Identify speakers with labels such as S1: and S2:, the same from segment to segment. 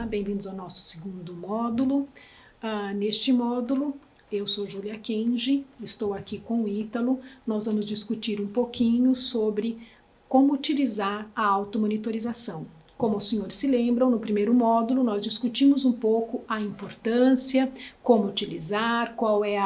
S1: bem-vindos ao nosso segundo módulo. Neste módulo, eu sou Júlia Kenji, estou aqui com o Ítalo. Nós vamos discutir um pouquinho sobre como utilizar a automonitorização. Como os senhores se lembram, no primeiro módulo nós discutimos um pouco a importância, como utilizar, qual é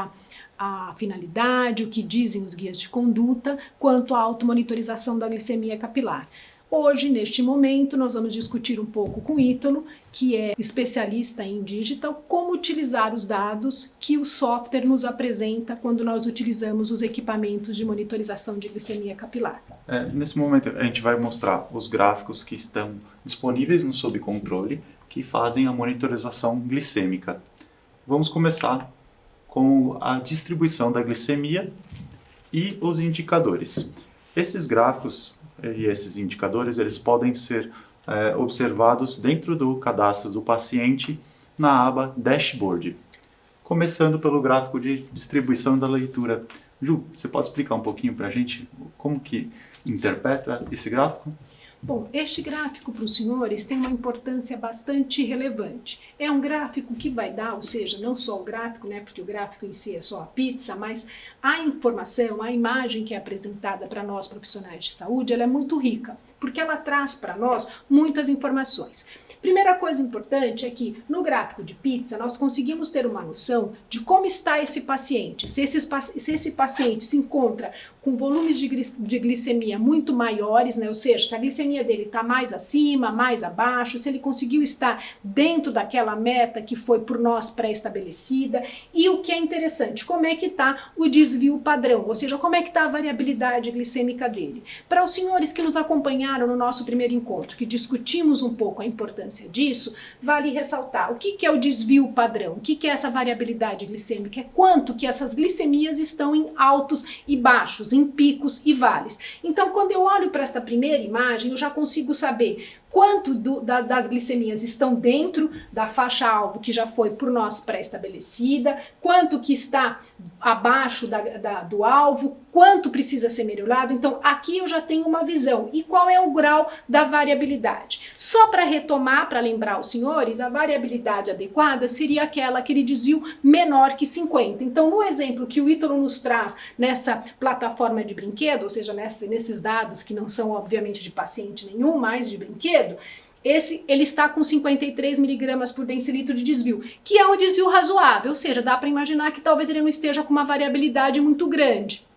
S1: a finalidade, o que dizem os guias de conduta quanto à automonitorização da glicemia capilar. Hoje, neste momento, nós vamos discutir um pouco com o Ítalo, que é especialista em digital, como utilizar os dados que o software nos apresenta quando nós utilizamos os equipamentos de monitorização de glicemia capilar.
S2: Nesse momento, a gente vai mostrar os gráficos que estão disponíveis no Sob Controle, que fazem a monitorização glicêmica. Vamos começar com a distribuição da glicemia e os indicadores. Esses gráficos e esses indicadores, eles podem ser observados dentro do cadastro do paciente na aba Dashboard. Começando pelo gráfico de distribuição da leitura. Ju, você pode explicar um pouquinho para a gente como que interpreta esse gráfico?
S1: Bom, este gráfico para os senhores tem uma importância bastante relevante. É um gráfico que vai dar, ou seja, não só o gráfico, né, porque o gráfico em si é só a pizza, mas a informação, a imagem que é apresentada para nós profissionais de saúde, ela é muito rica, porque ela traz para nós muitas informações. Primeira coisa importante é que no gráfico de pizza nós conseguimos ter uma noção de como está esse paciente, se esse paciente se encontra com volumes de glicemia muito maiores, né? Ou seja, se a glicemia dele está mais acima, mais abaixo, se ele conseguiu estar dentro daquela meta que foi por nós pré-estabelecida, e o que é interessante, como é que está o desvio padrão, ou seja, como é que está a variabilidade glicêmica dele. Para os senhores que nos acompanharam no nosso primeiro encontro, que discutimos um pouco a importância disso, vale ressaltar o que é o desvio padrão, o que é essa variabilidade glicêmica, é quanto que essas glicemias estão em altos e baixos, em picos e vales. Então, quando eu olho para esta primeira imagem, eu já consigo saber quanto das glicemias estão dentro da faixa-alvo que já foi por nós pré-estabelecida, quanto que está abaixo do alvo, quanto precisa ser melhorado. Então, aqui eu já tenho uma visão. E qual é o grau da variabilidade? Só para retomar, para lembrar os senhores, a variabilidade adequada seria aquele desvio menor que 50. Então, no exemplo que o Ítalo nos traz nessa plataforma de brinquedo, ou seja, nesses dados que não são, obviamente, de paciente nenhum, mas de brinquedo, ele está com 53 miligramas por decilitro de desvio, que é um desvio razoável, ou seja, dá para imaginar que talvez ele não esteja com uma variabilidade muito grande.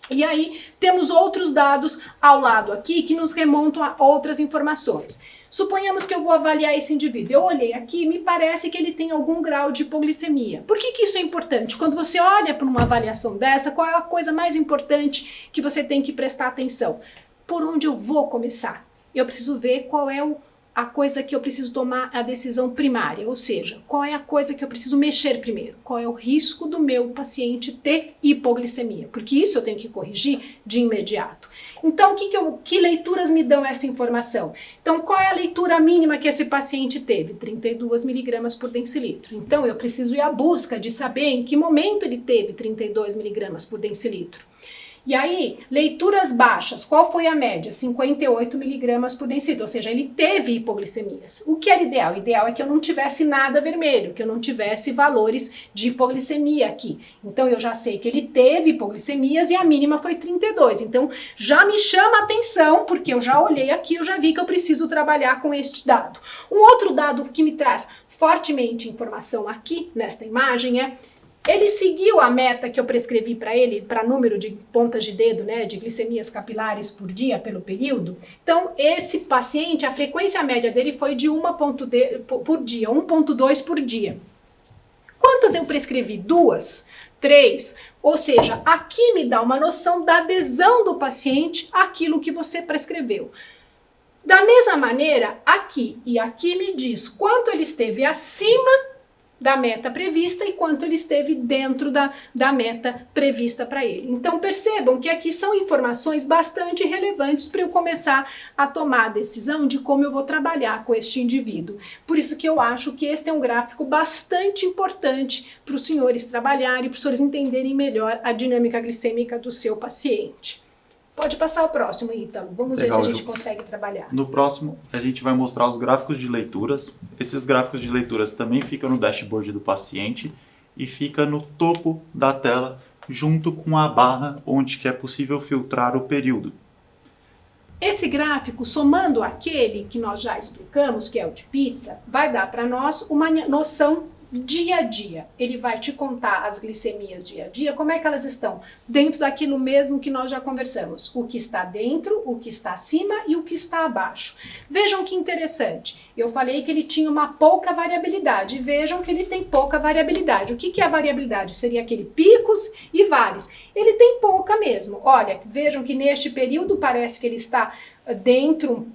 S1: E aí temos outros dados ao lado aqui que nos remontam a outras informações. Suponhamos que eu vou avaliar esse indivíduo. Eu olhei aqui e me parece que ele tem algum grau de hipoglicemia. Por que isso é importante? Quando você olha para uma avaliação dessa, qual é a coisa mais importante que você tem que prestar atenção? Por onde eu vou começar? Eu preciso ver qual é a coisa que eu preciso tomar a decisão primária, ou seja, qual é a coisa que eu preciso mexer primeiro, qual é o risco do meu paciente ter hipoglicemia, porque isso eu tenho que corrigir de imediato. Então, que leituras me dão essa informação? Então, qual é a leitura mínima que esse paciente teve? 32 miligramas por decilitro. Então, eu preciso ir à busca de saber em que momento ele teve 32 miligramas por decilitro. E aí, leituras baixas, qual foi a média? 58 miligramas por decilitro, ou seja, ele teve hipoglicemias. O que era ideal? O ideal é que eu não tivesse nada vermelho, que eu não tivesse valores de hipoglicemia aqui. Então, eu já sei que ele teve hipoglicemias e a mínima foi 32. Então, já me chama a atenção, porque eu já olhei aqui, eu já vi que eu preciso trabalhar com este dado. Um outro dado que me traz fortemente informação aqui, nesta imagem, é ele seguiu a meta que eu prescrevi para ele, para número de pontas de dedo, né, de glicemias capilares por dia, pelo período. Então, esse paciente, a frequência média dele foi de 1,2 por dia, 1,2 por dia. Quantas eu prescrevi? 2? 3? Ou seja, aqui me dá uma noção da adesão do paciente àquilo que você prescreveu. Da mesma maneira, aqui e aqui me diz quanto ele esteve acima da meta prevista e quanto ele esteve dentro da meta prevista para ele. Então percebam que aqui são informações bastante relevantes para eu começar a tomar a decisão de como eu vou trabalhar com este indivíduo. Por isso que eu acho que este é um gráfico bastante importante para os senhores trabalharem, para os senhores entenderem melhor a dinâmica glicêmica do seu paciente. Pode passar o próximo, Ítalo. Vamos
S2: Legal,
S1: ver se a gente
S2: Ju.
S1: consegue trabalhar.
S2: No próximo, a gente vai mostrar os gráficos de leituras. Esses gráficos de leituras também ficam no dashboard do paciente e fica no topo da tela, junto com a barra onde que é possível filtrar o período.
S1: Esse gráfico, somando aquele que nós já explicamos, que é o de pizza, vai dar para nós uma noção dia a dia. Ele vai te contar as glicemias dia a dia, como é que elas estão dentro daquilo mesmo que nós já conversamos. O que está dentro, o que está acima e o que está abaixo. Vejam que interessante. Eu falei que ele tinha uma pouca variabilidade. Vejam que ele tem pouca variabilidade. O que é a variabilidade? Seria aquele picos e vales. Ele tem pouca mesmo. Olha, vejam que neste período parece que ele está dentro,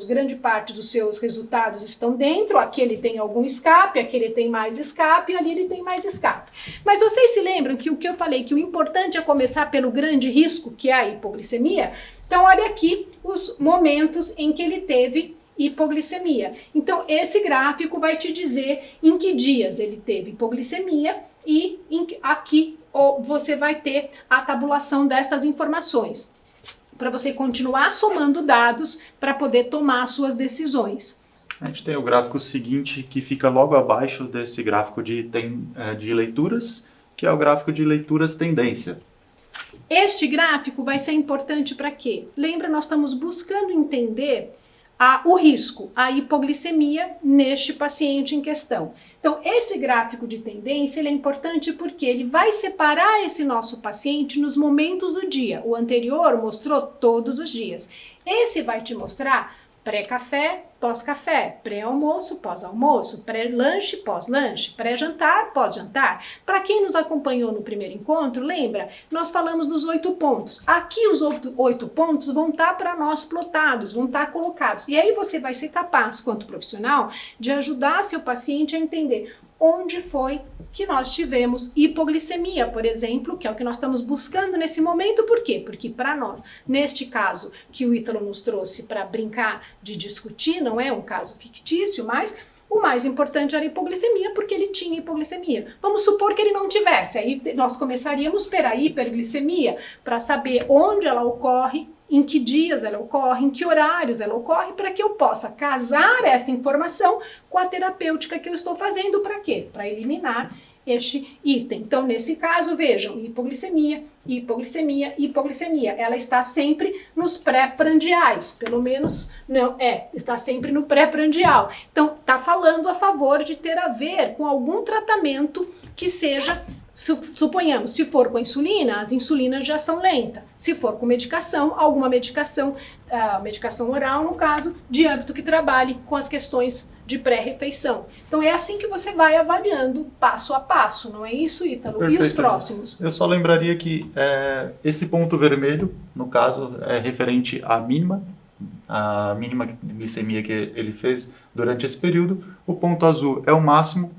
S1: grande parte dos seus resultados estão dentro, aqui ele tem algum escape, aqui ele tem mais escape, ali ele tem mais escape. Mas vocês se lembram que o que eu falei, que o importante é começar pelo grande risco, que é a hipoglicemia? Então olha aqui os momentos em que ele teve hipoglicemia. Então esse gráfico vai te dizer em que dias ele teve hipoglicemia e aqui você vai ter a tabulação destas informações, para você continuar somando dados para poder tomar suas decisões.
S2: A gente tem o gráfico seguinte, que fica logo abaixo desse gráfico de leituras, que é o gráfico de leituras tendência.
S1: Este gráfico vai ser importante para quê? Lembra, nós estamos buscando entender o risco, a hipoglicemia neste paciente em questão. Então, esse gráfico de tendência ele é importante porque ele vai separar esse nosso paciente nos momentos do dia. O anterior mostrou todos os dias. Esse vai te mostrar pré-café, pós-café, pré-almoço, pós-almoço, pré-lanche, pós-lanche, pré-jantar, pós-jantar. Para quem nos acompanhou no primeiro encontro, lembra? Nós falamos dos 8 pontos. Aqui os 8 pontos vão estar para nós plotados, vão estar colocados. E aí você vai ser capaz, quanto profissional, de ajudar seu paciente a entender onde foi que nós tivemos hipoglicemia, por exemplo, que é o que nós estamos buscando nesse momento. Por quê? Porque para nós, neste caso que o Ítalo nos trouxe para brincar de discutir, não é um caso fictício, mas o mais importante era a hipoglicemia, porque ele tinha hipoglicemia. Vamos supor que ele não tivesse, aí nós começaríamos pela hiperglicemia, para saber onde ela ocorre, em que dias ela ocorre, em que horários ela ocorre, para que eu possa casar essa informação com a terapêutica que eu estou fazendo. Para quê? Para eliminar este item. Então, nesse caso, vejam, hipoglicemia, hipoglicemia, hipoglicemia. Ela está sempre nos pré-prandiais, pelo menos, está sempre no pré-prandial. Então, está falando a favor de ter a ver com algum tratamento que seja, suponhamos, se for com insulina, as insulinas já são lentas. Se for com medicação, alguma medicação, medicação oral, no caso, de âmbito que trabalhe com as questões de pré-refeição. Então é assim que você vai avaliando passo a passo, não é isso, Ítalo?
S2: Perfeito.
S1: E os próximos?
S2: Eu só lembraria que esse ponto vermelho, no caso, é referente à mínima glicemia que ele fez durante esse período. O ponto azul é o máximo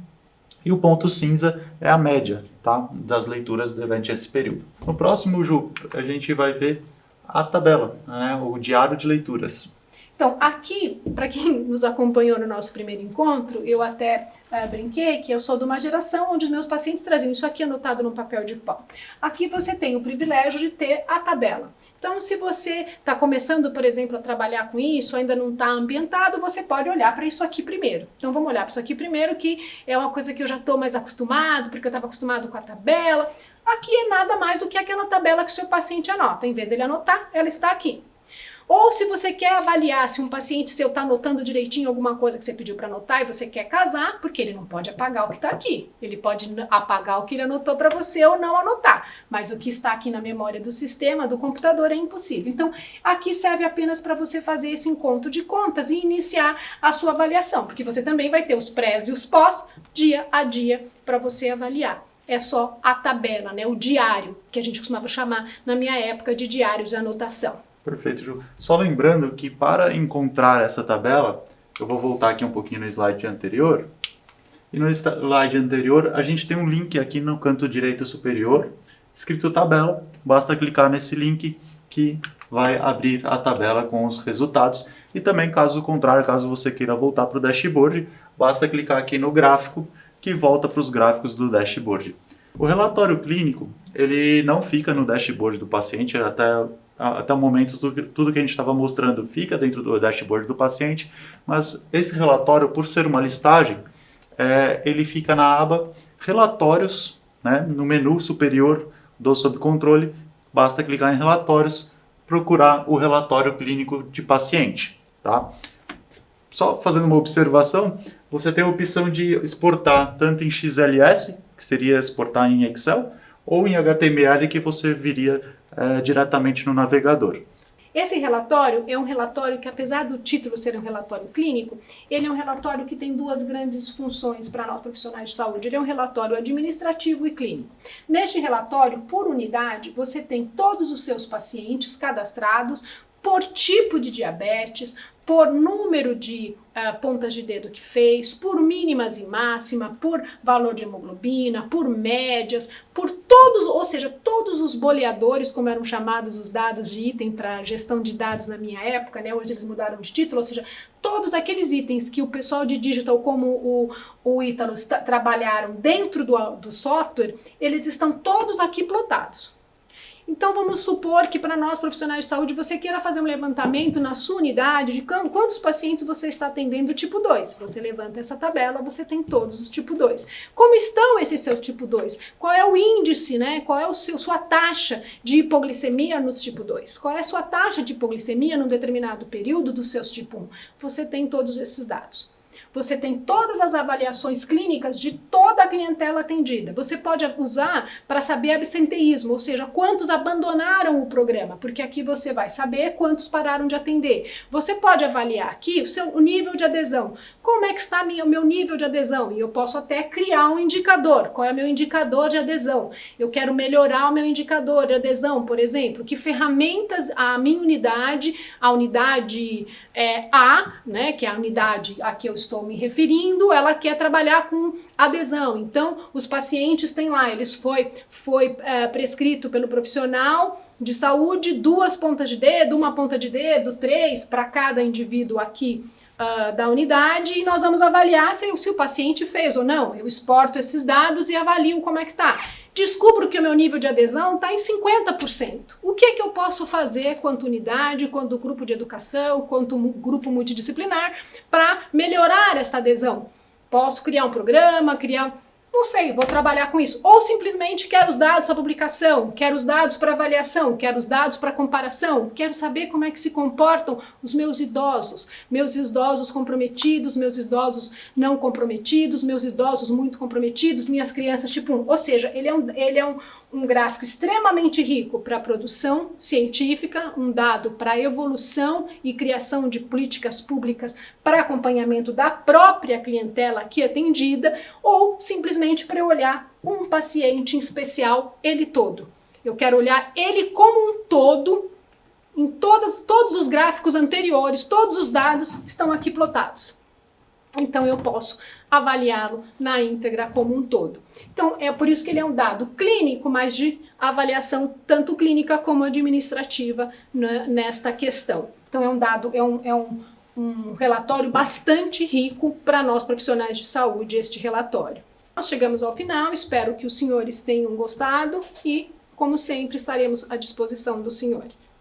S2: e o ponto cinza é a média, tá, das leituras durante esse período. No próximo, Ju, a gente vai ver a tabela, né, o diário de leituras.
S1: Então, aqui, para quem nos acompanhou no nosso primeiro encontro, eu até brinquei que eu sou de uma geração onde os meus pacientes traziam isso aqui anotado no papel de pau. Aqui você tem o privilégio de ter a tabela. Então, se você está começando, por exemplo, a trabalhar com isso, ainda não está ambientado, você pode olhar para isso aqui primeiro. Então, vamos olhar para isso aqui primeiro, que é uma coisa que eu já estou mais acostumado, porque eu estava acostumado com a tabela. Aqui é nada mais do que aquela tabela que o seu paciente anota. Em vez dele anotar, ela está aqui. Ou se você quer avaliar se um paciente seu está anotando direitinho alguma coisa que você pediu para anotar e você quer casar, porque ele não pode apagar o que está aqui. Ele pode apagar o que ele anotou para você ou não anotar. Mas o que está aqui na memória do sistema, do computador, é impossível. Então, aqui serve apenas para você fazer esse encontro de contas e iniciar a sua avaliação. Porque você também vai ter os prés e os pós, dia a dia, para você avaliar. É só a tabela, né? O diário, que a gente costumava chamar na minha época de diário de anotação.
S2: Perfeito, Ju. Só lembrando que para encontrar essa tabela, eu vou voltar aqui um pouquinho no slide anterior. E no slide anterior, a gente tem um link aqui no canto direito superior, escrito tabela. Basta clicar nesse link que vai abrir a tabela com os resultados. E também, caso contrário, caso você queira voltar para o dashboard, basta clicar aqui no gráfico, que volta para os gráficos do dashboard. O relatório clínico, ele não fica no dashboard do paciente, até o momento tudo que a gente estava mostrando fica dentro do dashboard do paciente, mas esse relatório, por ser uma listagem, ele fica na aba Relatórios, né, no menu superior do Sob Controle. Basta clicar em Relatórios, procurar o relatório clínico de paciente. Tá? Só fazendo uma observação, você tem a opção de exportar tanto em XLS, que seria exportar em Excel, ou em HTML, que você viria diretamente no navegador.
S1: Esse relatório é um relatório que, apesar do título ser um relatório clínico, ele é um relatório que tem duas grandes funções para nós profissionais de saúde. Ele é um relatório administrativo e clínico. Neste relatório, por unidade, você tem todos os seus pacientes cadastrados por tipo de diabetes, por número de pontas de dedo que fez, por mínimas e máxima, por valor de hemoglobina, por médias, por todos, ou seja, todos os boleadores, como eram chamados os dados de item para gestão de dados na minha época, né? Hoje eles mudaram de título, ou seja, todos aqueles itens que o pessoal de digital, como o Ítalo, trabalharam dentro do software, eles estão todos aqui plotados. Então vamos supor que para nós profissionais de saúde você queira fazer um levantamento na sua unidade de quantos pacientes você está atendendo tipo 2. Você levanta essa tabela, você tem todos os tipo 2. Como estão esses seus tipo 2? Qual é o índice, né? Qual é sua taxa de hipoglicemia nos tipo 2? Qual é a sua taxa de hipoglicemia num determinado período dos seus tipo 1? Você tem todos esses dados. Você tem todas as avaliações clínicas de toda a clientela atendida. Você pode usar para saber absenteísmo, ou seja, quantos abandonaram o programa, porque aqui você vai saber quantos pararam de atender. Você pode avaliar aqui o nível de adesão. Como é que está o meu nível de adesão? E eu posso até criar um indicador. Qual é o meu indicador de adesão? Eu quero melhorar o meu indicador de adesão, por exemplo. Que ferramentas a minha unidade, a unidade A, né, que é a unidade a que eu estou me referindo, ela quer trabalhar com adesão. Então, os pacientes têm lá, foi prescrito pelo profissional de saúde 2 pontas de dedo, 1 ponta de dedo, 3 para cada indivíduo aqui da unidade, e nós vamos avaliar se o paciente fez ou não. Eu exporto esses dados e avalio como é que tá. Descubro que o meu nível de adesão está em 50%. O que é que eu posso fazer quanto unidade, quanto grupo de educação, quanto grupo multidisciplinar para melhorar esta adesão? Posso criar um programa, não sei, vou trabalhar com isso. Ou simplesmente quero os dados para publicação, quero os dados para avaliação, quero os dados para comparação, quero saber como é que se comportam os meus idosos comprometidos, meus idosos não comprometidos, meus idosos muito comprometidos, minhas crianças tipo 1. Ou seja, ele é um gráfico extremamente rico para produção científica, um dado para evolução e criação de políticas públicas para acompanhamento da própria clientela aqui atendida, ou simplesmente para eu olhar um paciente em especial, ele todo. Eu quero olhar ele como um todo, em todos os gráficos anteriores, todos os dados estão aqui plotados. Então eu posso avaliá-lo na íntegra como um todo. Então é por isso que ele é um dado clínico, mas de avaliação tanto clínica como administrativa nesta questão. Então é um dado, um relatório bastante rico para nós profissionais de saúde, este relatório. Nós chegamos ao final, espero que os senhores tenham gostado e, como sempre, estaremos à disposição dos senhores.